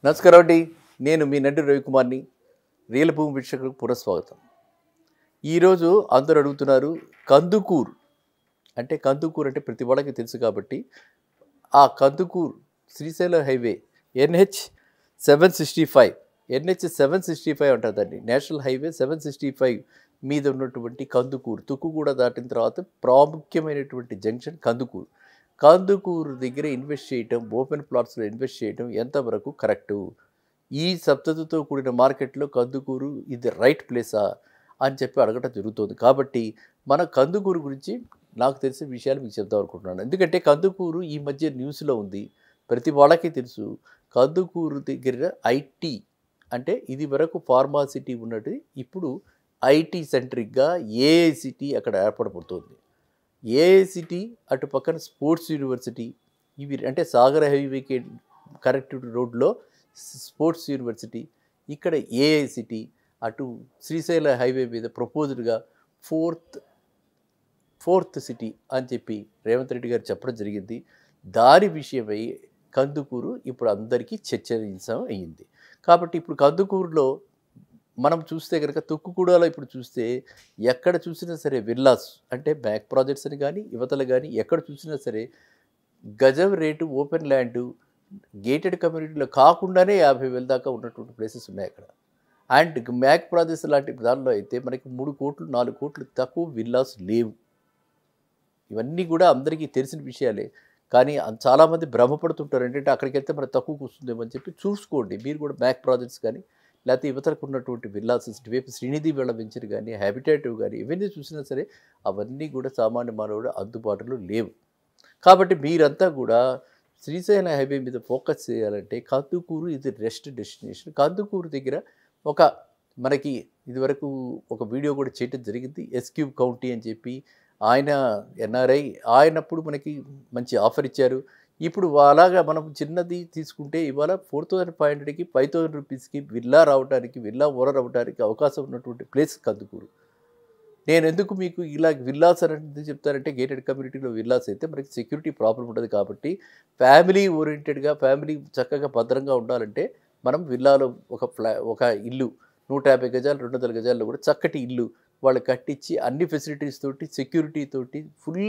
నమస్కారం అండి. నేను మీ నడ్డి రవికుమార్ని. రియల్ భూమి వీక్షకులకు పునఃస్వాగతం. ఈరోజు అందరూ అడుగుతున్నారు కందుకూరు అంటే కందుకూరు అంటే ప్రతి వాళ్ళకి తెలుసు కాబట్టి ఆ Kandukur Srisailam highway NH 765 NH 765 అంటారు దాన్ని. నేషనల్ హైవే 765 మీద ఉన్నటువంటి కందుకూరు తుక్కుగూడ దాటిన తర్వాత ప్రాముఖ్యమైనటువంటి జంక్షన్ కందుకూరు. కందుకూరు దగ్గర ఇన్వెస్ట్ చేయటం, ఓపెన్ ప్లాట్స్లో ఇన్వెస్ట్ చేయటం ఎంతవరకు కరెక్టు? ఈ సబ్సిడీతో కూడిన మార్కెట్లో కందుకూరు ఇది రైట్ ప్లేసా అని చెప్పి అడగటం జరుగుతుంది. కాబట్టి మన కందుకూరు గురించి నాకు తెలిసిన విషయాలు మీకు చెప్దాం అనుకుంటున్నాను. ఎందుకంటే కందుకూరు ఈ మధ్య న్యూస్లో ఉంది, ప్రతి వాళ్ళకి తెలుసు. కందుకూరు దగ్గర ఐటీ అంటే ఇది వరకు ఫార్మాసిటీ ఉన్నది, ఇప్పుడు ఐటీ సెంట్రిక్గా ఏఐసిటీ అక్కడ ఏర్పడబడుతుంది. ఏఐసిటీ అటు పక్కన స్పోర్ట్స్ యూనివర్సిటీ, ఇవి అంటే సాగర్ హైవేకి కనెక్టివ్ రోడ్లో స్పోర్ట్స్ యూనివర్సిటీ, ఇక్కడ ఏఐసిటీ, అటు శ్రీశైల హైవే మీద ప్రపోజ్డ్గా ఫోర్త్ సిటీ అని చెప్పి రేవంత్ రెడ్డి గారు చెప్పడం జరిగింది. దాని విషయమై కందుకూరు ఇప్పుడు అందరికీ చర్చనీయాంశం అయ్యింది. కాబట్టి ఇప్పుడు కందుకూరులో మనం చూస్తే కనుక తుక్కుగూడలో ఇప్పుడు చూస్తే ఎక్కడ చూసినా సరే విల్లాస్ అంటే బ్యాక్ ప్రాజెక్ట్స్ అని కానీ యువతలు కానీ ఎక్కడ చూసినా సరే గజం రేటు ఓపెన్ ల్యాండ్ గేటెడ్ కమ్యూనిటీలో కాకుండానే 50,000 దాకా ఉన్నటువంటి ప్లేసెస్ ఉన్నాయి అక్కడ. అండ్ మ్యాక్ ప్రాజెక్ట్స్ లాంటి దానిలో అయితే మనకి 3 కోట్లు 4 కోట్లు తక్కువ విల్లాస్ లేవు. ఇవన్నీ కూడా అందరికీ తెలిసిన విషయాలే. కానీ చాలామంది భ్రమపడుతుంటారు. ఏంటంటే అక్కడికి వెళ్తే మనకు తక్కువకు వస్తుందేమో అని చెప్పి చూసుకోండి. మీరు కూడా బ్యాక్ ప్రాజెక్ట్స్ కానీ లేకపోతే యువతలకు ఉన్నటువంటి విల్లాస్ ఇటువైపు శ్రీనిధి వేళ వెంచర్ కానీ హ్యాబిటేటివ్ కానీ ఇవన్నీ చూసినా సరే అవన్నీ కూడా సామాన్య మానవుడు అందుబాటులో లేవు. కాబట్టి మీరంతా కూడా శ్రీశైలం హైవే మీద ఫోకస్ చేయాలంటే కందుకూరు ఇది బెస్ట్ డెస్టినేషన్. కందుకూరు దగ్గర ఒక మనకి ఇదివరకు ఒక వీడియో కూడా చేయడం జరిగింది. ఎస్క్యూబ్ కౌంటీ అని చెప్పి ఆయన ఎన్ఆర్ఐ ఆయనప్పుడు మనకి మంచి ఆఫర్ ఇచ్చారు. ఇప్పుడు అలాగా మనం చిన్నది తీసుకుంటే ఇవాళ 4,500కి 5,000 రూపీస్కి విల్లా రావడానికి, విల్లా ఓనర్ అవ్వడానికి అవకాశం ఉన్నటువంటి ప్లేస్ కందుకూరు. నేను ఎందుకు మీకు ఇలా విల్లాస్ అనేది చెప్తానంటే గేటెడ్ కమ్యూనిటీలో విల్లాస్ అయితే మనకి సెక్యూరిటీ ప్రాబ్లం ఉండదు. కాబట్టి ఫ్యామిలీ ఓరియంటెడ్గా ఫ్యామిలీ చక్కగా భద్రంగా ఉండాలంటే మనం విల్లాలో ఒక ఇల్లు 150 గజాలు 200 గజాల్లో కూడా చక్కటి ఇల్లు వాళ్ళు కట్టించి అన్ని ఫెసిలిటీస్ తోటి సెక్యూరిటీ తోటి ఫుల్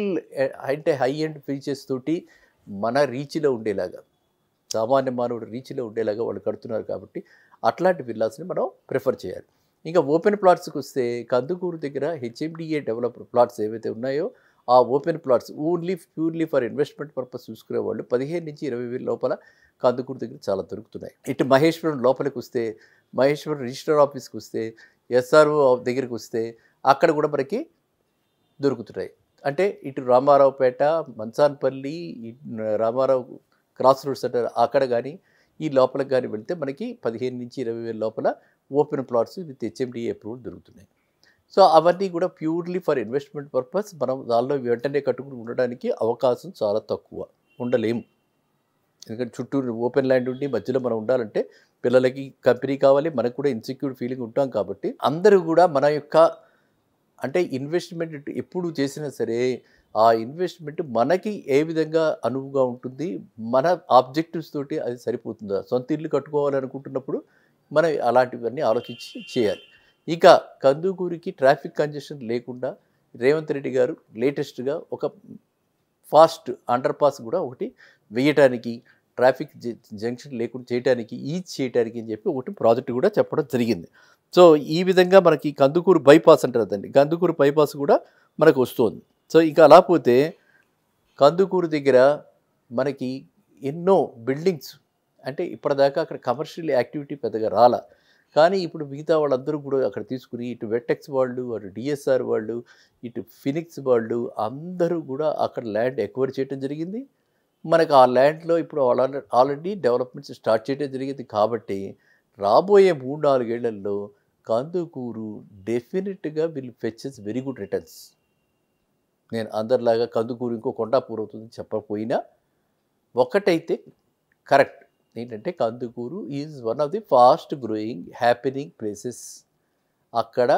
అంటే హై ఎండ్ ఫీచర్స్ తోటి మన రీచ్లో ఉండేలాగా సామాన్య మానవుడు రీచ్లో ఉండేలాగా వాళ్ళు కడుతున్నారు. కాబట్టి అట్లాంటి విల్లాస్ని మనం ప్రిఫర్ చేయాలి. ఇంకా ఓపెన్ ప్లాట్స్కి వస్తే కందుకూరు దగ్గర హెచ్ఎండిఏ డెవలప్డ్ ప్లాట్స్ ఏవైతే ఉన్నాయో ఆ open plots purely for investment purpose చూసుకునే వాళ్ళు 15 నుంచి 20,000 లోపల కందుకూరు దగ్గర చాలా దొరుకుతున్నాయి. ఇటు మహేశ్వరం లోపలికి వస్తే, మహేశ్వరం రిజిస్టర్ ఆఫీస్కి వస్తే, ఎస్ఆర్ఓ దగ్గరికి వస్తే అక్కడ కూడా మనకి దొరుకుతున్నాయి. అంటే ఇటు రామారావుపేట, మంచాన్పల్లి, రామారావు క్రాస్ రోడ్స్ అంటారు అక్కడ కానీ ఈ లోపలికి కానీ వెళ్తే మనకి 15 నుంచి 20,000 లోపల open plots with HMDA approval దొరుకుతున్నాయి. సో అవన్నీ కూడా ప్యూర్లీ ఫర్ ఇన్వెస్ట్మెంట్ పర్పస్. మనం దానిలో వెంటనే కట్టుకుని ఉండడానికి అవకాశం చాలా తక్కువ, ఉండలేము. ఎందుకంటే చుట్టూ ఓపెన్ ల్యాండ్ ఉండి మధ్యలో మనం ఉండాలంటే పిల్లలకి కంపెనీ కావాలి, మనకు కూడా ఇన్సెక్యూర్ ఫీలింగ్ ఉంటాం. కాబట్టి అందరూ కూడా మన యొక్క అంటే ఇన్వెస్ట్మెంట్ ఎప్పుడు చేసినా సరే ఆ ఇన్వెస్ట్మెంట్ మనకి ఏ విధంగా అనువుగా ఉంటుంది, మన ఆబ్జెక్టివ్స్ తోటి అది సరిపోతుందా. సొంత ఇల్లు కట్టుకోవాలనుకుంటున్నప్పుడు మనం అలాంటివన్నీ ఆలోచించి చేయాలి. ఇక కందుకూరికి ట్రాఫిక్ కంజెషన్ లేకుండా రేవంత్ రెడ్డి గారు లేటెస్ట్గా ఒక ఫాస్ట్ అండర్ పాస్ కూడా ఒకటి వేయటానికి, ట్రాఫిక్ జంక్షన్ లేకుండా చేయడానికి, ఈజ్ చేయడానికి అని చెప్పి ఒకటి ప్రాజెక్ట్ కూడా చెప్పడం జరిగింది. సో ఈ విధంగా మనకి కందుకూరు బైపాస్ అంటారు దాన్ని, కందుకూరు బైపాస్ కూడా మనకు వస్తుంది. సో ఇంకా అలా పోతే కందుకూరు దగ్గర మనకి ఎన్నో బిల్డింగ్స్ అంటే ఇప్పటిదాకా అక్కడ కమర్షియల్ యాక్టివిటీ పెద్దగా రాలా. కానీ ఇప్పుడు మిగతా వాళ్ళందరూ కూడా అక్కడ తీసుకుని ఇటు వెట్టెక్స్ వాళ్ళు, అటు డిఎస్ఆర్ వాళ్ళు, ఇటు ఫినిక్స్ వాళ్ళు అందరూ కూడా అక్కడ ల్యాండ్ ఎక్వైర్ చేయడం జరిగింది. మనకు ఆ ల్యాండ్లో ఇప్పుడు ఆల్రెడీ డెవలప్మెంట్స్ స్టార్ట్ చేయడం జరిగింది. కాబట్టి రాబోయే 3-4 ఏళ్లలో కందుకూరు డెఫినెట్గా will fetches very good returns. నేను అందరిలాగా కందుకూరు ఇంకో కొండాపూర్ అవుతుంది చెప్పకపోయినా ఒకటైతే కరెక్ట్ ఏంటంటే Kandukur is one of the fast growing happening places. అక్కడ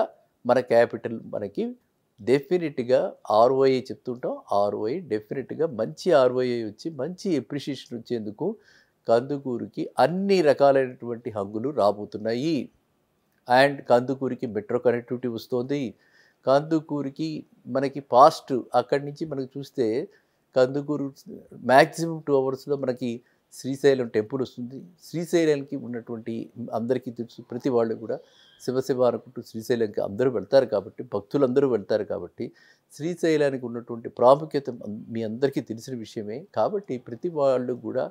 మన క్యాపిటల్ మనకి డెఫినెట్గా ఆర్ఓఐ చెప్తుంటాం. ఆర్ఓఐ డెఫినెట్గా మంచి ఆర్ఓఐ వచ్చి మంచి ఎప్రిషియేషన్ వచ్చేందుకు కందుకూరుకి అన్ని రకాలైనటువంటి హంగులు రాబోతున్నాయి. అండ్ కందుకూరికి మెట్రో కనెక్టివిటీ వస్తోంది. కందుకూరికి మనకి పాస్ట్ అక్కడి నుంచి మనకు చూస్తే కందుకూరు మ్యాక్సిమం 2 అవర్స్‌లో మనకి శ్రీశైలం టెంపుల్ వస్తుంది. శ్రీశైలంకి ఉన్నటువంటి అందరికీ తెలుసు. ప్రతి వాళ్ళు కూడా శివ అనుకుంటూ శ్రీశైలంకి అందరూ వెళ్తారు కాబట్టి, భక్తులందరూ వెళ్తారు కాబట్టి, శ్రీశైలానికి ఉన్నటువంటి ప్రాముఖ్యత మీ అందరికీ తెలిసిన విషయమే. కాబట్టి ప్రతి వాళ్ళు కూడా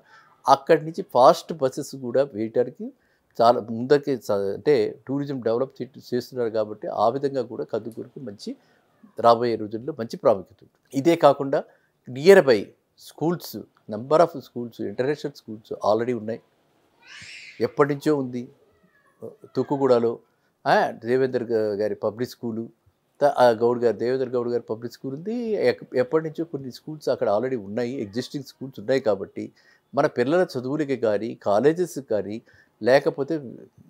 అక్కడి నుంచి ఫాస్ట్ బసెస్ కూడా వేయటానికి చాలా ముందరికి అంటే టూరిజం డెవలప్ చేస్తున్నారు కాబట్టి ఆ విధంగా కూడా కందుకూరుకి మంచి రాబోయే రోజుల్లో మంచి ప్రాముఖ్యత ఉంటుంది. ఇదే కాకుండా near by schools, number of schools, international schools already ఉన్నాయి. ఎప్పటి నుంచో ఉంది. తుక్కుగూడలో దేవేందర్ గారి పబ్లిక్ స్కూలు, గౌడ్ గారు దేవేంద్ర గౌడ్ గారి పబ్లిక్ స్కూల్ ఉంది. ఎప్పటి నుంచో కొన్ని స్కూల్స్ అక్కడ ఆల్రెడీ ఉన్నాయి. ఎగ్జిస్టింగ్ స్కూల్స్ ఉన్నాయి కాబట్టి మన పిల్లల చదువులకి కానీ, కాలేజెస్కి కానీ, లేకపోతే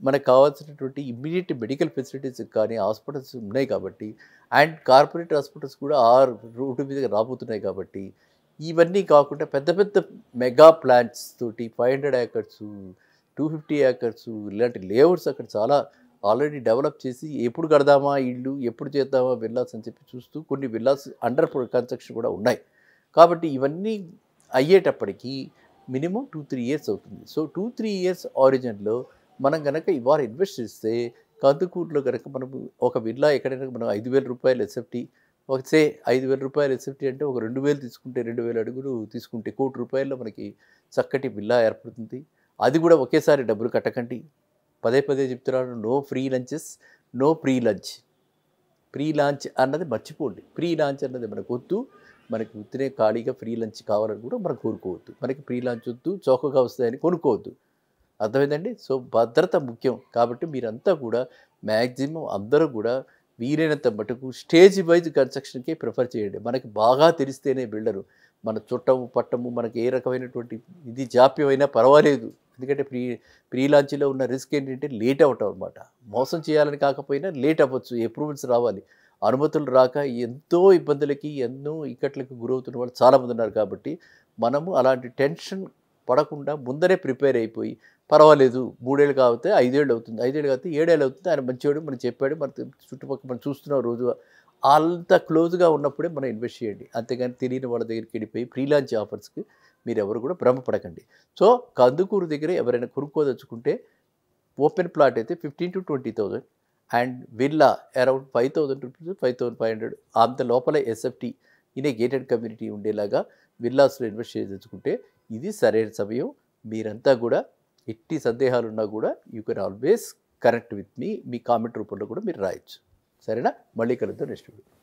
మనకు కావాల్సినటువంటి ఇమ్మీడియట్ మెడికల్ ఫెసిలిటీస్కి కానీ హాస్పిటల్స్ ఉన్నాయి కాబట్టి, అండ్ కార్పొరేట్ హాస్పిటల్స్ కూడా ఆ రోడ్డు మీదకి రాబోతున్నాయి కాబట్టి, ఇవన్నీ కాకుండా పెద్ద పెద్ద మెగా ప్లాంట్స్ తోటి 500 ఏకర్స్, 250 ఏకర్స్ ఇలాంటి లేఅవుట్స్ అక్కడ చాలా ఆల్రెడీ డెవలప్ చేసి ఎప్పుడు కడదామా ఇల్లు, ఎప్పుడు చేద్దామా విల్లాస్ అని చెప్పి చూస్తూ కొన్ని విల్లాస్ అండర్ కన్స్ట్రక్షన్ కూడా ఉన్నాయి. కాబట్టి ఇవన్నీ అయ్యేటప్పటికీ మినిమం 2-3 ఇయర్స్ అవుతుంది. సో 2-3 ఇయర్స్ ఆరిజిన్లో మనం కనుక ఇవాళ ఇన్వెస్ట్ చేస్తే కందుకూరులో కనుక మనం ఒక విల్లా ఎక్కడైనా మనం 5,000 రూపాయలు ఎస్ఎఫ్టీ, ఒక 5,000 రూపాయలు ఎస్ఎఫ్టీ అంటే ఒక 2,000 తీసుకుంటే 2,000 అడుగులు తీసుకుంటే ₹1,00,00,000 మనకి చక్కటి విల్లా ఏర్పడుతుంది. అది కూడా ఒకేసారి డబ్బులు కట్టకండి. పదే పదే చెప్తున్నాను, no free lunches, no free lunch. Free lunch అన్నది మర్చిపోండి. ప్రీ లాంచ్ అన్నది మనకు వద్దు. మనకి ఉత్తినే ఖాళీగా ఫ్రీ లంచ్ కావాలని కూడా మనం కోరుకోవద్దు. మనకి ఫ్రీ లంచ్ వద్దు, చౌకగా వస్తాయని కొనుక్కోవద్దు. అర్థమైందండి? సో భద్రత ముఖ్యం. కాబట్టి మీరంతా కూడా మ్యాక్సిమం అందరూ కూడా వీలైనంత మటుకు స్టేజ్ వైజ్ కన్స్ట్రక్షన్కే ప్రిఫర్ చేయండి. మనకి బాగా తెలిస్తేనే బిల్డరు. మన చుట్టము పట్టము మనకి ఏ రకమైనటువంటి ఇది జాప్యమైనా పర్వాలేదు. ఎందుకంటే ప్రీ లాంచ్లో ఉన్న రిస్క్ ఏంటంటే లేట్ అవ్వటం అనమాట. మోసం చేయాలని కాకపోయినా లేట్ అవ్వచ్చు. అప్రూవల్స్ రావాలి. అనుమతులు రాక ఎంతో ఇబ్బందులకి, ఎన్నో ఇక్కట్లకు గురవుతున్న వాళ్ళు చాలామంది ఉన్నారు. కాబట్టి మనము అలాంటి టెన్షన్ పడకుండా ముందరే ప్రిపేర్ అయిపోయి పర్వాలేదు 3 ఏళ్ళు కాకపోతే 5 ఏళ్ళు అవుతుంది, 5 ఏళ్ళు కాకపోతే 7 ఏళ్ళు అవుతుంది, ఆయన మంచివాడు మనం చెప్పాడు, మన చుట్టుపక్కల మనం చూస్తున్నాం రోజు, అంత క్లోజ్గా ఉన్నప్పుడే మనం ఇన్వెస్ట్ చేయండి. అంతేగాని తెలియని వాళ్ళ దగ్గరికి వెళ్ళిపోయి ప్రీ లాంచ్ ఆఫర్స్కి మీరు ఎవరు కూడా భ్రమపడకండి. సో కందుకూరు దగ్గర ఎవరైనా కొనుక్కోదలుచుకుంటే ఓపెన్ ప్లాట్ అయితే 15,000 to 20,000 and villa around 5,000 rupees, 5,500 అంత లోపల ఎస్ఎఫ్టీ ఇనే గేటెడ్ కమ్యూనిటీ ఉండేలాగా విల్లాస్లో ఇన్వెస్ట్ చేయదలుచుకుంటే ఇది సరైన సమయం. మీరంతా కూడా ఎట్టి సందేహాలున్నా కూడా you can always connect with me comment రూపంలో కూడా మీరు రాయొచ్చు. సరేనా? మళ్ళీ కలుద్దాం నెక్స్ట్ వీడియో.